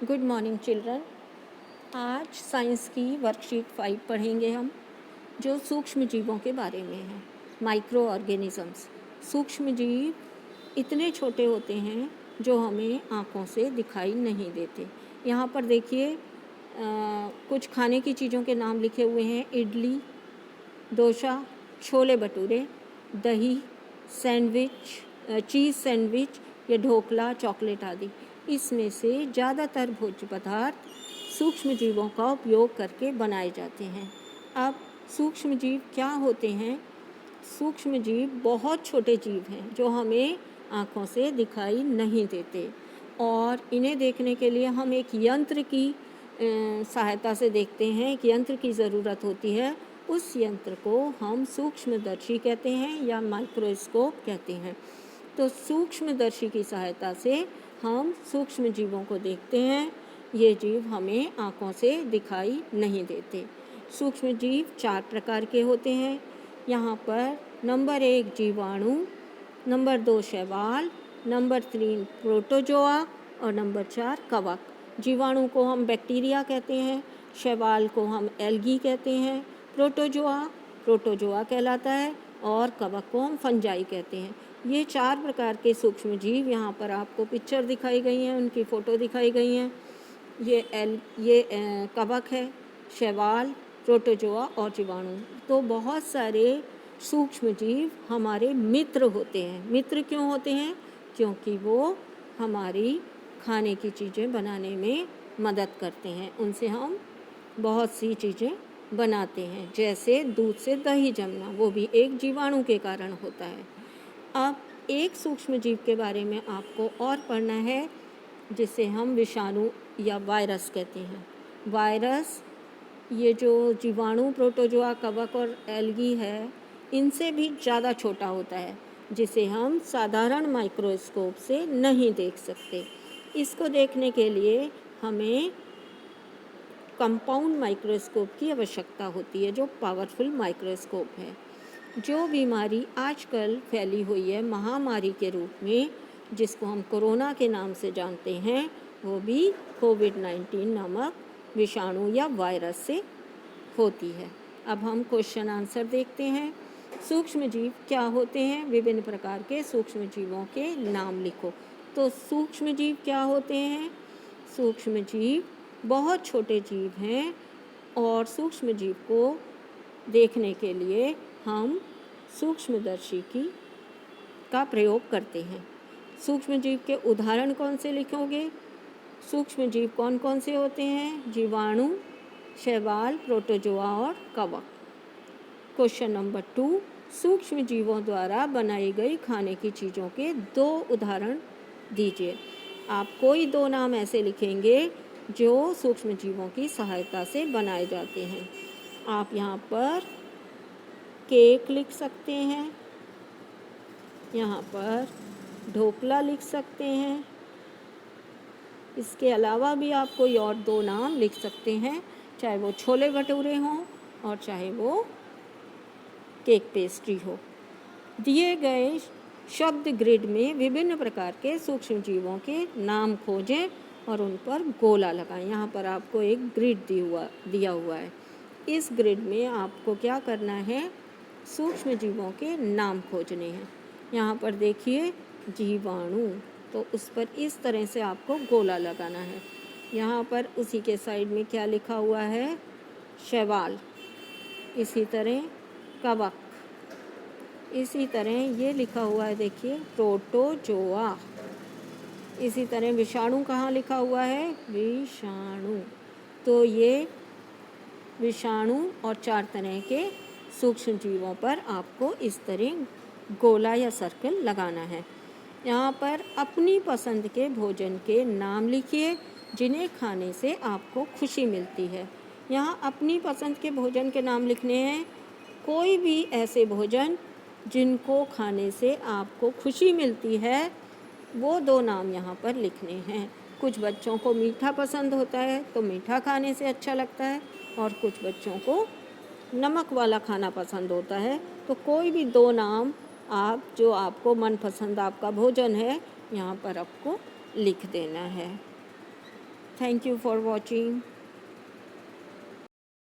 Good morning children. आज science की worksheet 5 पढ़ेंगे हम, जो सूक्ष्म जीवों के बारे में है। Micro organisms. सूक्ष्म जीव इतने छोटे होते हैं जो हमें आँखों से दिखाई नहीं देते। यहाँ पर देखिए कुछ खाने की चीज़ों के नाम लिखे हुए हैं। इडली, डोसा, छोले भटूरे, दही, सैंडविच, चीज़ सैंडविच या ढोकला, चॉकलेट आदि। इसमें से ज़्यादातर भोज्य पदार्थ सूक्ष्म जीवों का उपयोग करके बनाए जाते हैं। अब सूक्ष्म जीव क्या होते हैं? सूक्ष्म जीव बहुत छोटे जीव हैं जो हमें आँखों से दिखाई नहीं देते, और इन्हें देखने के लिए हम एक यंत्र की सहायता से देखते हैं। एक यंत्र की ज़रूरत होती है। उस यंत्र को हम सूक्ष्मदर्शी कहते हैं या माइक्रोस्कोप कहते हैं। तो सूक्ष्मदर्शी की सहायता से हम सूक्ष्म जीवों को देखते हैं। ये जीव हमें आँखों से दिखाई नहीं देते। सूक्ष्म जीव 4 प्रकार के होते हैं। यहाँ पर नंबर 1 जीवाणु, नंबर 2 शैवाल, नंबर 3 प्रोटोजोआ और नंबर 4 कवक। जीवाणु को हम बैक्टीरिया कहते हैं, शैवाल को हम एल्गी कहते हैं, प्रोटोजोआ कहलाता है, और कवक को हम फंजाई कहते हैं। ये 4 प्रकार के सूक्ष्म जीव यहाँ पर आपको पिक्चर दिखाई गई हैं, उनकी फ़ोटो दिखाई गई हैं। ये कवक है, शैवाल, प्रोटोजोआ और जीवाणु। तो बहुत सारे सूक्ष्म जीव हमारे मित्र होते हैं। मित्र क्यों होते हैं? क्योंकि वो हमारी खाने की चीज़ें बनाने में मदद करते हैं। उनसे हम बहुत सी चीज़ें बनाते हैं, जैसे दूध से दही जमना, वो भी एक जीवाणु के कारण होता है। अब एक सूक्ष्म जीव के बारे में आपको और पढ़ना है, जिसे हम विषाणु या वायरस कहते हैं। वायरस, ये जो जीवाणु, प्रोटोजोआ, कवक और एल्गी है, इनसे भी ज़्यादा छोटा होता है, जिसे हम साधारण माइक्रोस्कोप से नहीं देख सकते। इसको देखने के लिए हमें कंपाउंड माइक्रोस्कोप की आवश्यकता होती है, जो पावरफुल माइक्रोस्कोप है। जो बीमारी आजकल फैली हुई है महामारी के रूप में, जिसको हम कोरोना के नाम से जानते हैं, वो भी कोविड-19 नामक विषाणु या वायरस से होती है। अब हम क्वेश्चन आंसर देखते हैं। सूक्ष्म जीव क्या होते हैं? विभिन्न प्रकार के सूक्ष्म जीवों के नाम लिखो। तो सूक्ष्म जीव क्या होते हैं? सूक्ष्म जीव बहुत छोटे जीव हैं, और सूक्ष्म जीव को देखने के लिए हम सूक्ष्मदर्शी का प्रयोग करते हैं। सूक्ष्म जीव के उदाहरण कौन से लिखोगे? सूक्ष्म जीव कौन कौन से होते हैं? जीवाणु, शैवाल, प्रोटोजोआ और कवक। क्वेश्चन नंबर 2, सूक्ष्म जीवों द्वारा बनाई गई खाने की चीज़ों के 2 उदाहरण दीजिए। आप कोई 2 नाम ऐसे लिखेंगे जो सूक्ष्म जीवों की सहायता से बनाए जाते हैं। आप यहाँ पर केक लिख सकते हैं, यहाँ पर ढोकला लिख सकते हैं। इसके अलावा भी आप कोई और 2 नाम लिख सकते हैं, चाहे वो छोले भटूरे हों और चाहे वो केक पेस्ट्री हो। दिए गए शब्द ग्रिड में विभिन्न प्रकार के सूक्ष्म जीवों के नाम खोजें और उन पर गोला लगाएं। यहाँ पर आपको एक ग्रिड दिया हुआ है। इस ग्रिड में आपको क्या करना है? सूक्ष्म जीवों के नाम खोजने हैं। यहाँ पर देखिए जीवाणु, तो उस पर इस तरह से आपको गोला लगाना है। यहाँ पर उसी के साइड में क्या लिखा हुआ है? शैवाल। इसी तरह कवक, इसी तरह ये लिखा हुआ है, देखिए प्रोटोजोआ। इसी तरह विषाणु कहाँ लिखा हुआ है? विषाणु। तो ये विषाणु और 4 तरह के सूक्ष्म जीवों पर आपको इस तरह गोला या सर्कल लगाना है। यहाँ पर अपनी पसंद के भोजन के नाम लिखिए जिन्हें खाने से आपको खुशी मिलती है। यहाँ अपनी पसंद के भोजन के नाम लिखने हैं। कोई भी ऐसे भोजन जिनको खाने से आपको खुशी मिलती है, वो 2 नाम यहाँ पर लिखने हैं। कुछ बच्चों को मीठा पसंद होता है तो मीठा खाने से अच्छा लगता है, और कुछ बच्चों को नमक वाला खाना पसंद होता है। तो कोई भी 2 नाम आप, जो आपको मनपसंद आपका भोजन है, यहाँ पर आपको लिख देना है। Thank you for watching.